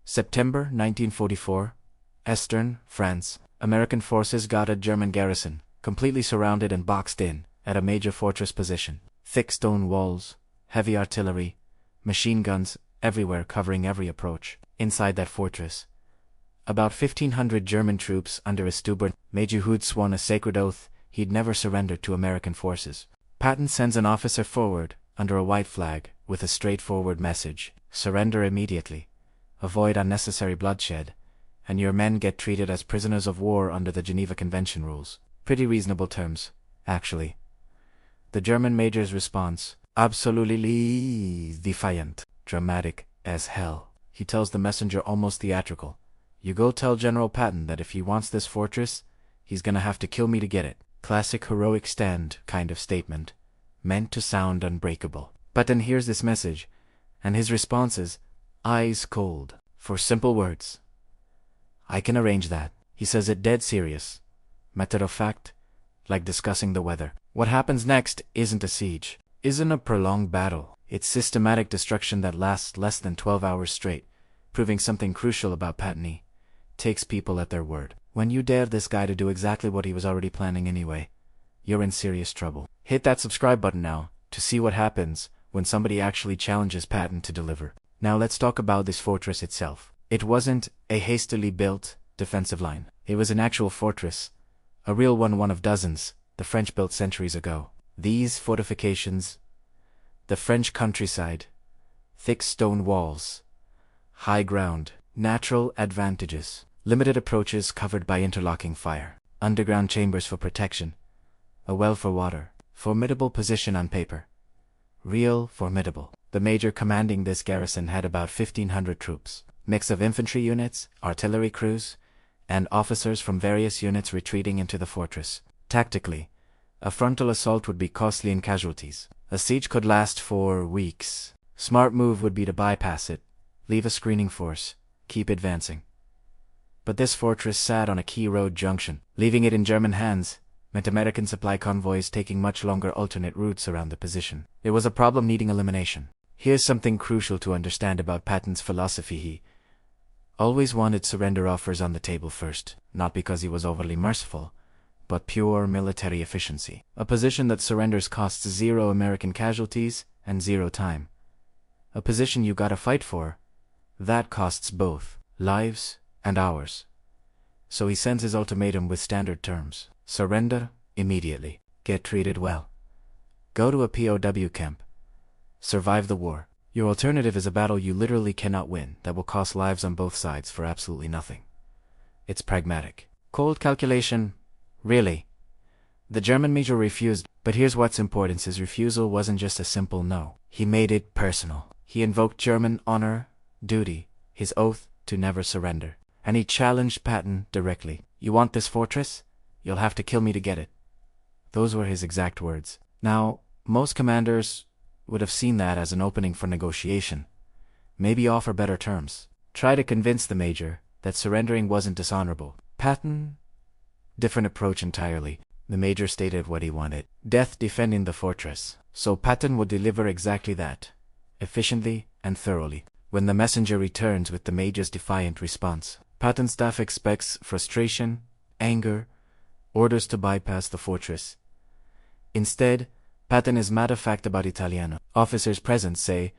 September 1944. Eastern France. American forces got a German garrison, completely surrounded and boxed in, at a major fortress position. Thick stone walls, heavy artillery, machine guns everywhere covering every approach. Inside that fortress, about 1,500 German troops under a steward. Major Hood swore a sacred oath he'd never surrender to American forces. Patton sends an officer forward, under a white flag, with a straightforward message: surrender immediately, avoid unnecessary bloodshed, and your men get treated as prisoners of war under the Geneva Convention rules. Pretty reasonable terms, actually. The German major's response: absolutely defiant. Dramatic as hell. He tells the messenger, almost theatrical, "You go tell General Patton that if he wants this fortress, he's gonna have to kill me to get it." Classic heroic stand kind of statement, meant to sound unbreakable. Patton hears this message, and his response is eyes cold. For simple words: "I can arrange that." He says it dead serious, matter of fact, like discussing the weather. What happens next isn't a siege, isn't a prolonged battle. It's systematic destruction that lasts less than 12 hours straight, proving something crucial about Patton. He takes people at their word. When you dare this guy to do exactly what he was already planning anyway, you're in serious trouble. Hit that subscribe button now to see what happens when somebody actually challenges Patton to deliver. Now let's talk about this fortress itself. It wasn't a hastily built defensive line. It was an actual fortress, a real one of dozens the French built centuries ago. These fortifications, the French countryside, thick stone walls, high ground, natural advantages, limited approaches covered by interlocking fire, underground chambers for protection, a well for water, formidable position on paper. Real formidable. The major commanding this garrison had about 1,500 troops, mix of infantry units, artillery crews, and officers from various units retreating into the fortress. Tactically, a frontal assault would be costly in casualties. A siege could last for weeks. Smart move would be to bypass it, leave a screening force, keep advancing. But this fortress sat on a key road junction. Leaving it in German hands meant American supply convoys taking much longer alternate routes around the position. It was a problem needing elimination. Here's something crucial to understand about Patton's philosophy. He always wanted surrender offers on the table first, not because he was overly merciful, but pure military efficiency. A position that surrenders costs 0 American casualties and 0 time. A position you gotta fight for, that costs both lives and hours. So he sends his ultimatum with standard terms: surrender immediately, get treated well, go to a POW camp, survive the war. Your alternative is a battle you literally cannot win that will cost lives on both sides for absolutely nothing. It's pragmatic. Cold calculation, really. The German major refused, but here's what's important: his refusal wasn't just a simple no. He made it personal. He invoked German honor, duty, his oath to never surrender. And he challenged Patton directly. "You want this fortress? You'll have to kill me to get it." Those were his exact words. Now, most commanders would have seen that as an opening for negotiation. Maybe offer better terms. Try to convince the major that surrendering wasn't dishonorable. Patton, different approach entirely. The major stated what he wanted: death defending the fortress. So Patton would deliver exactly that, efficiently and thoroughly. When the messenger returns with the major's defiant response, Patton's staff expects frustration, anger, orders to bypass the fortress. Instead, Patton is matter-of-fact about Italiano. Officers present say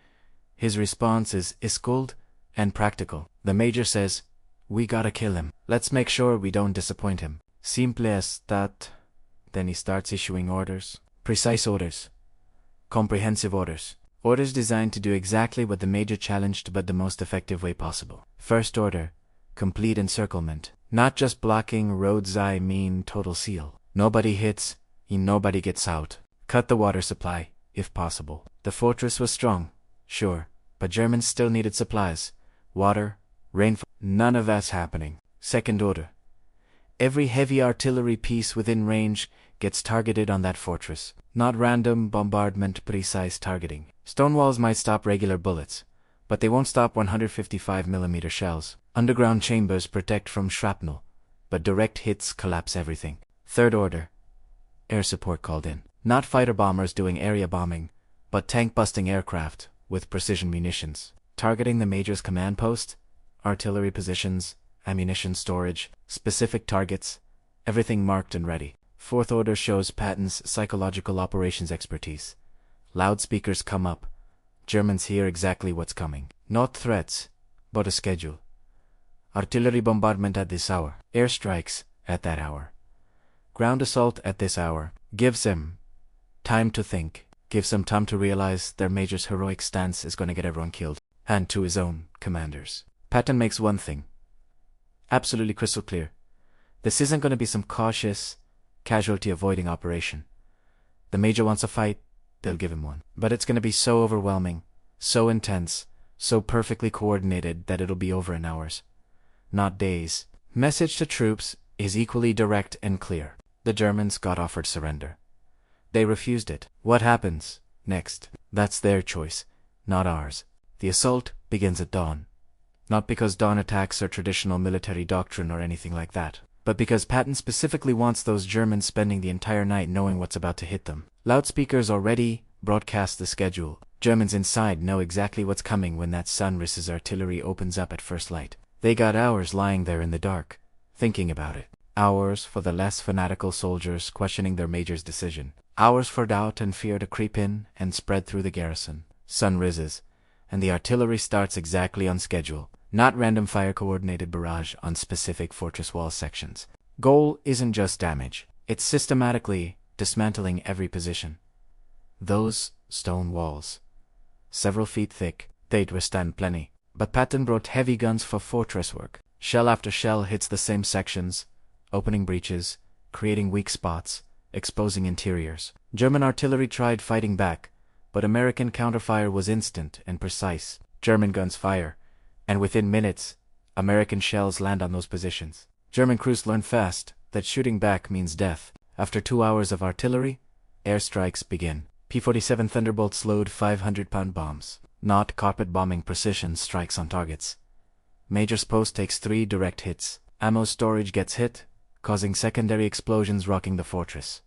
his response is cold and practical. The major says, "We gotta kill him. Let's make sure we don't disappoint him. Simple as that." Then he starts issuing orders. Precise orders. Comprehensive orders. Orders designed to do exactly what the major challenged, but the most effective way possible. First order: complete encirclement. Not just blocking roads, I mean total seal. Nobody hits, and nobody gets out. Cut the water supply, if possible. The fortress was strong, sure, but Germans still needed supplies. Water, rainfall, none of that's happening. Second order: every heavy artillery piece within range gets targeted on that fortress. Not random bombardment, precise targeting. Stone walls might stop regular bullets, but they won't stop 155mm shells. Underground chambers protect from shrapnel, but direct hits collapse everything. Third order: air support called in. Not fighter bombers doing area bombing, but tank-busting aircraft with precision munitions. Targeting the major's command post, artillery positions, ammunition storage, specific targets, everything marked and ready. Fourth order shows Patton's psychological operations expertise. Loudspeakers come up. Germans hear exactly what's coming. Not threats, but a schedule. Artillery bombardment at this hour. Airstrikes at that hour. Ground assault at this hour. Gives him time to think. Gives them time to realize their major's heroic stance is going to get everyone killed. And to his own commanders. Patton makes one thing absolutely crystal clear. This isn't going to be some cautious, casualty-avoiding operation. The major wants a fight, they'll give him one. But it's going to be so overwhelming, so intense, so perfectly coordinated that it'll be over in hours, not days. Message to troops is equally direct and clear. The Germans got offered surrender. They refused it. What happens next? That's their choice, not ours. The assault begins at dawn. Not because dawn attacks are traditional military doctrine or anything like that, but because Patton specifically wants those Germans spending the entire night knowing what's about to hit them. Loudspeakers already broadcast the schedule. Germans inside know exactly what's coming when that sunris's artillery opens up at first light. They got hours lying there in the dark, thinking about it. Hours for the less fanatical soldiers questioning their major's decision. Hours for doubt and fear to creep in and spread through the garrison. Sun rises, and the artillery starts exactly on schedule. Not random fire coordinated barrage on specific fortress wall sections. Goal isn't just damage. It's systematically dismantling every position. Those stone walls, several feet thick, they'd withstand plenty. But Patton brought heavy guns for fortress work. Shell after shell hits the same sections, opening breaches, creating weak spots, exposing interiors. German artillery tried fighting back, but American counterfire was instant and precise. German guns fire, and within minutes, American shells land on those positions. German crews learn fast that shooting back means death. After 2 hours of artillery, airstrikes begin. P-47 Thunderbolts load 500-pound bombs. Not carpet bombing precision strikes on targets. Major's post takes 3 direct hits. Ammo storage gets hit, causing secondary explosions rocking the fortress.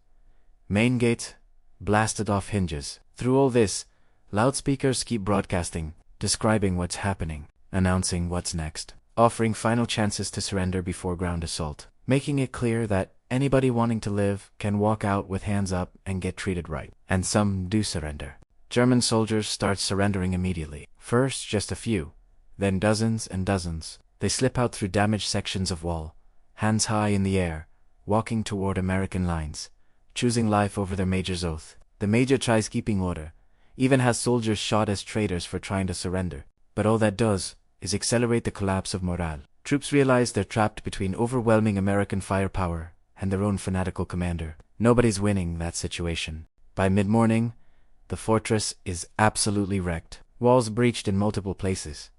Main gate blasted off hinges. Through all this, loudspeakers keep broadcasting, describing what's happening, announcing what's next, offering final chances to surrender before ground assault, making it clear that anybody wanting to live can walk out with hands up and get treated right. And some do surrender. German soldiers start surrendering immediately. First just a few, then dozens and dozens. They slip out through damaged sections of wall, hands high in the air, walking toward American lines, choosing life over their major's oath. The major tries keeping order, even has soldiers shot as traitors for trying to surrender. But all that does is accelerate the collapse of morale. Troops realize they're trapped between overwhelming American firepower and their own fanatical commander. Nobody's winning that situation. By mid-morning, the fortress is absolutely wrecked. Walls breached in multiple places.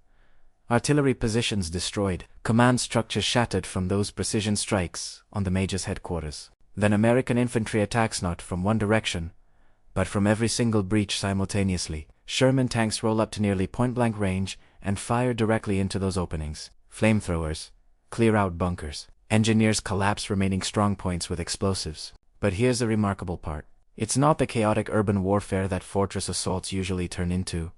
Artillery positions destroyed. Command structures shattered from those precision strikes on the major's headquarters. Then American infantry attacks not from one direction, but from every single breach simultaneously. Sherman tanks roll up to nearly point-blank range and fire directly into those openings. Flamethrowers clear out bunkers. Engineers collapse remaining strong points with explosives. But here's the remarkable part. It's not the chaotic urban warfare that fortress assaults usually turn into.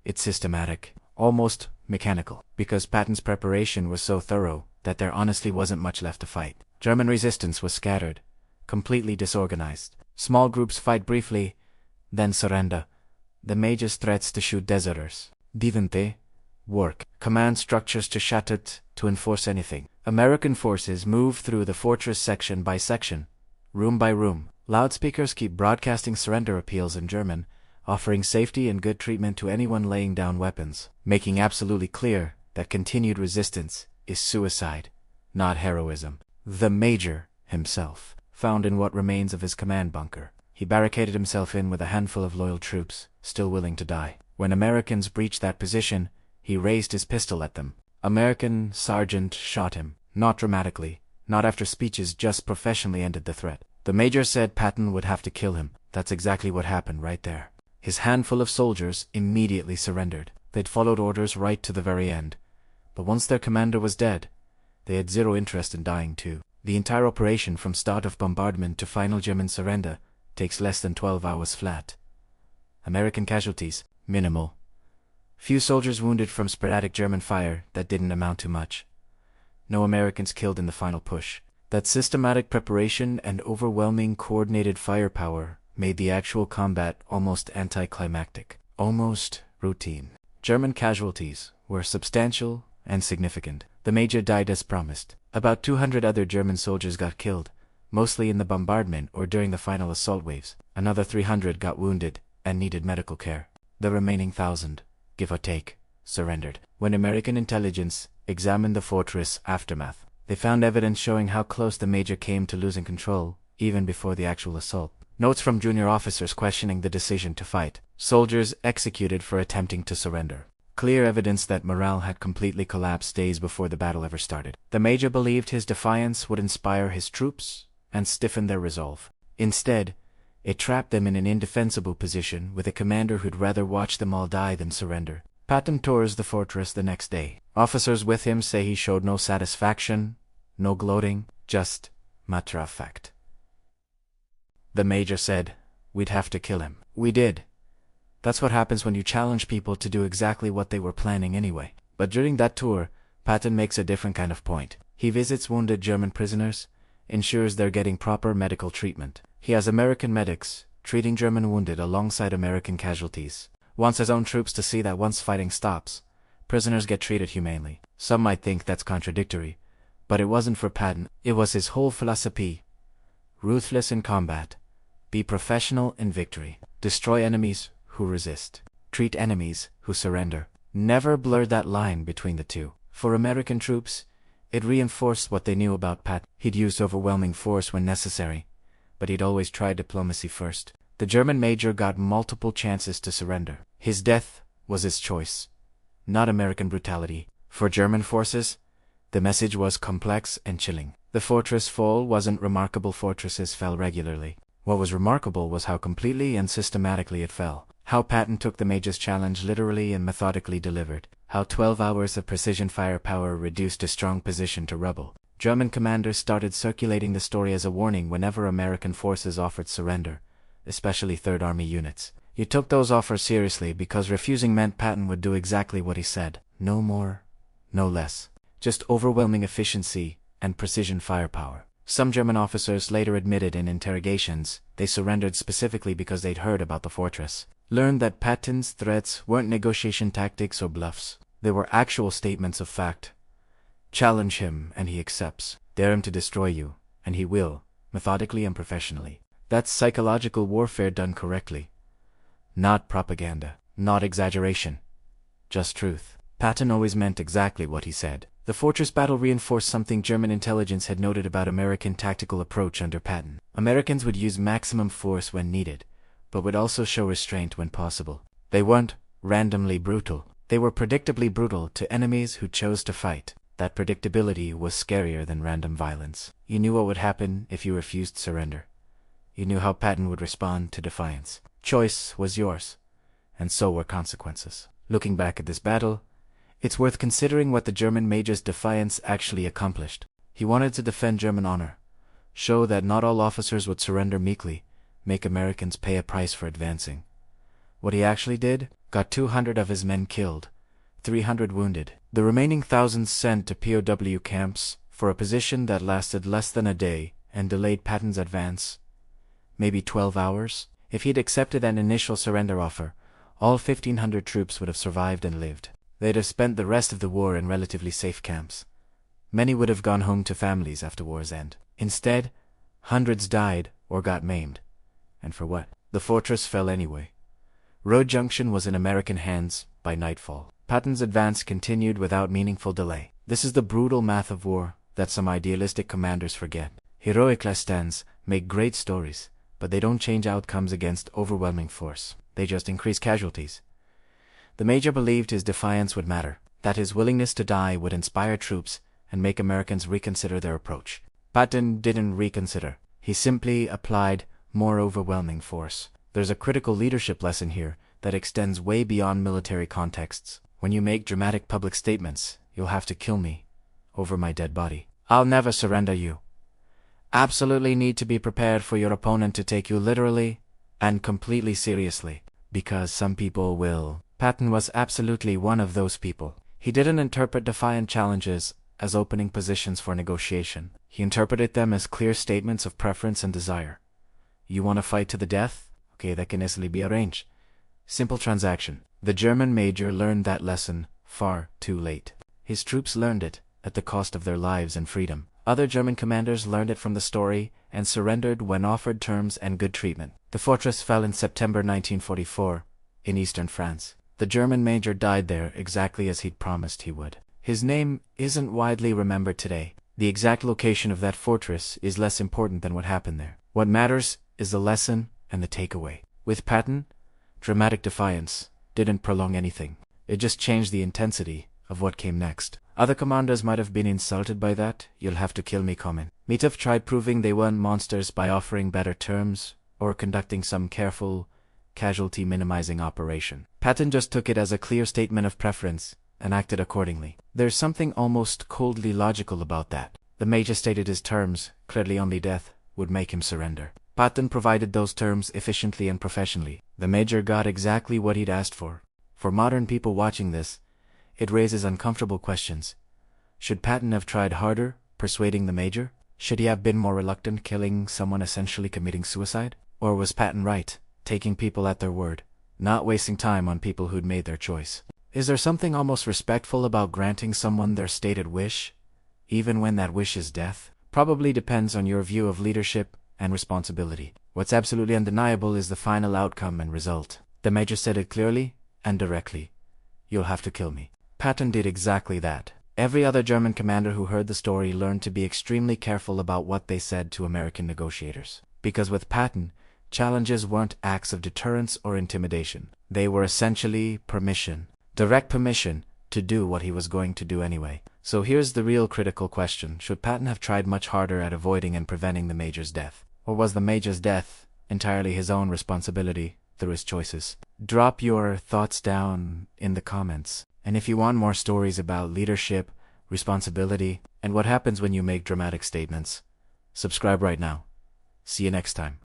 It's systematic, almost mechanical, because Patton's preparation was so thorough that there honestly wasn't much left to fight. German resistance was scattered, completely disorganized. Small groups fight briefly, then surrender. The major's threats to shoot deserters didn't they work. Command structures to shattered to enforce anything. American forces move through the fortress section by section, room by room. Loudspeakers keep broadcasting surrender appeals in German, offering safety and good treatment to anyone laying down weapons, making absolutely clear that continued resistance is suicide, not heroism. The major himself found in what remains of his command bunker. He barricaded himself in with a handful of loyal troops, still willing to die. When Americans breached that position, he raised his pistol at them. American sergeant shot him, not dramatically, not after speeches, just professionally ended the threat. The major said Patton would have to kill him. That's exactly what happened right there. His handful of soldiers immediately surrendered. They'd followed orders right to the very end. But once their commander was dead, they had zero interest in dying too. The entire operation from start of bombardment to final German surrender takes less than 12 hours flat. American casualties, minimal. Few soldiers wounded from sporadic German fire that didn't amount to much. No Americans killed in the final push. That systematic preparation and overwhelming coordinated firepower made the actual combat almost anticlimactic, almost routine. German casualties were substantial and significant. The major died as promised. About 200 other German soldiers got killed, mostly in the bombardment or during the final assault waves. Another 300 got wounded and needed medical care. The remaining 1,000, give or take, surrendered. When American intelligence examined the fortress aftermath, they found evidence showing how close the major came to losing control, even before the actual assault. Notes from junior officers questioning the decision to fight. Soldiers executed for attempting to surrender. Clear evidence that morale had completely collapsed days before the battle ever started. The major believed his defiance would inspire his troops and stiffen their resolve. Instead, it trapped them in an indefensible position with a commander who'd rather watch them all die than surrender. Patton tours the fortress the next day. Officers with him say he showed no satisfaction, no gloating, just matter of fact. The major said, "We'd have to kill him." We did. That's what happens when you challenge people to do exactly what they were planning anyway. But during that tour, Patton makes a different kind of point. He visits wounded German prisoners, ensures they're getting proper medical treatment. He has American medics treating German wounded alongside American casualties. Wants his own troops to see that once fighting stops, prisoners get treated humanely. Some might think that's contradictory, but it wasn't for Patton. It was his whole philosophy. Ruthless in combat. Be professional in victory. Destroy enemies who resist. Treat enemies who surrender. Never blurred that line between the two. For American troops, it reinforced what they knew about Patton. He'd used overwhelming force when necessary, but he'd always tried diplomacy first. The German major got multiple chances to surrender. His death was his choice, not American brutality. For German forces, the message was complex and chilling. The fortress fall wasn't remarkable. Fortresses fell regularly. What was remarkable was how completely and systematically it fell. How Patton took the major's challenge literally and methodically delivered. How 12 hours of precision firepower reduced a strong position to rubble. German commanders started circulating the story as a warning whenever American forces offered surrender, especially Third Army units. You took those offers seriously because refusing meant Patton would do exactly what he said. No more, no less. Just overwhelming efficiency and precision firepower. Some German officers later admitted in interrogations they surrendered specifically because they'd heard about the fortress. Learned that Patton's threats weren't negotiation tactics or bluffs. They were actual statements of fact. Challenge him and he accepts. Dare him to destroy you, and he will, methodically and professionally. That's psychological warfare done correctly. Not propaganda, not exaggeration. Just truth. Patton always meant exactly what he said. The fortress battle reinforced something German intelligence had noted about American tactical approach under Patton. Americans would use maximum force when needed, but would also show restraint when possible. They weren't randomly brutal. They were predictably brutal to enemies who chose to fight. That predictability was scarier than random violence. You knew what would happen if you refused surrender. You knew how Patton would respond to defiance. Choice was yours, and so were consequences. Looking back at this battle, it's worth considering what the German major's defiance actually accomplished. He wanted to defend German honor, show that not all officers would surrender meekly, make Americans pay a price for advancing. What he actually did? Got 200 of his men killed, 300 wounded. The remaining thousands sent to POW camps for a position that lasted less than a day and delayed Patton's advance. Maybe 12 hours? If he'd accepted an initial surrender offer, all 1,500 troops would have survived and lived. They'd have spent the rest of the war in relatively safe camps. Many would have gone home to families after war's end. Instead, hundreds died or got maimed. And for what? The fortress fell anyway. Road Junction was in American hands by nightfall. Patton's advance continued without meaningful delay. This is the brutal math of war that some idealistic commanders forget. Heroic stands make great stories, but they don't change outcomes against overwhelming force. They just increase casualties. The major believed his defiance would matter, that his willingness to die would inspire troops and make Americans reconsider their approach. Patton didn't reconsider. He simply applied more overwhelming force. There's a critical leadership lesson here that extends way beyond military contexts. When you make dramatic public statements, "You'll have to kill me," over my dead body, "I'll never surrender you," absolutely need to be prepared for your opponent to take you literally and completely seriously, because some people will. Patton was absolutely one of those people. He didn't interpret defiant challenges as opening positions for negotiation. He interpreted them as clear statements of preference and desire. You want to fight to the death? Okay, that can easily be arranged. Simple transaction. The German major learned that lesson far too late. His troops learned it at the cost of their lives and freedom. Other German commanders learned it from the story and surrendered when offered terms and good treatment. The fortress fell in September 1944 in eastern France. The German major died there exactly as he'd promised he would. His name isn't widely remembered today. The exact location of that fortress is less important than what happened there. What matters is the lesson and the takeaway. With Patton, dramatic defiance didn't prolong anything. It just changed the intensity of what came next. Other commanders might have been insulted by that "you'll have to kill me" comment. Might have tried proving they weren't monsters by offering better terms or conducting some careful, casualty minimizing operation. Patton just took it as a clear statement of preference and acted accordingly. There's something almost coldly logical about that. The major stated his terms, clearly only death would make him surrender. Patton provided those terms efficiently and professionally. The major got exactly what he'd asked for. For modern people watching this, it raises uncomfortable questions. Should Patton have tried harder, persuading the major? Should he have been more reluctant, killing someone essentially committing suicide? Or was Patton right, taking people at their word, not wasting time on people who'd made their choice? Is there something almost respectful about granting someone their stated wish, even when that wish is death? Probably depends on your view of leadership and responsibility. What's absolutely undeniable is the final outcome and result. The major said it clearly and directly. You'll have to kill me. Patton did exactly that. Every other German commander who heard the story learned to be extremely careful about what they said to American negotiators. Because with Patton, challenges weren't acts of deterrence or intimidation. They were essentially permission. Direct permission to do what he was going to do anyway. So here's the real critical question. Should Patton have tried much harder at avoiding and preventing the major's death? Or was the major's death entirely his own responsibility through his choices? Drop your thoughts down in the comments. And if you want more stories about leadership, responsibility, and what happens when you make dramatic statements, subscribe right now. See you next time.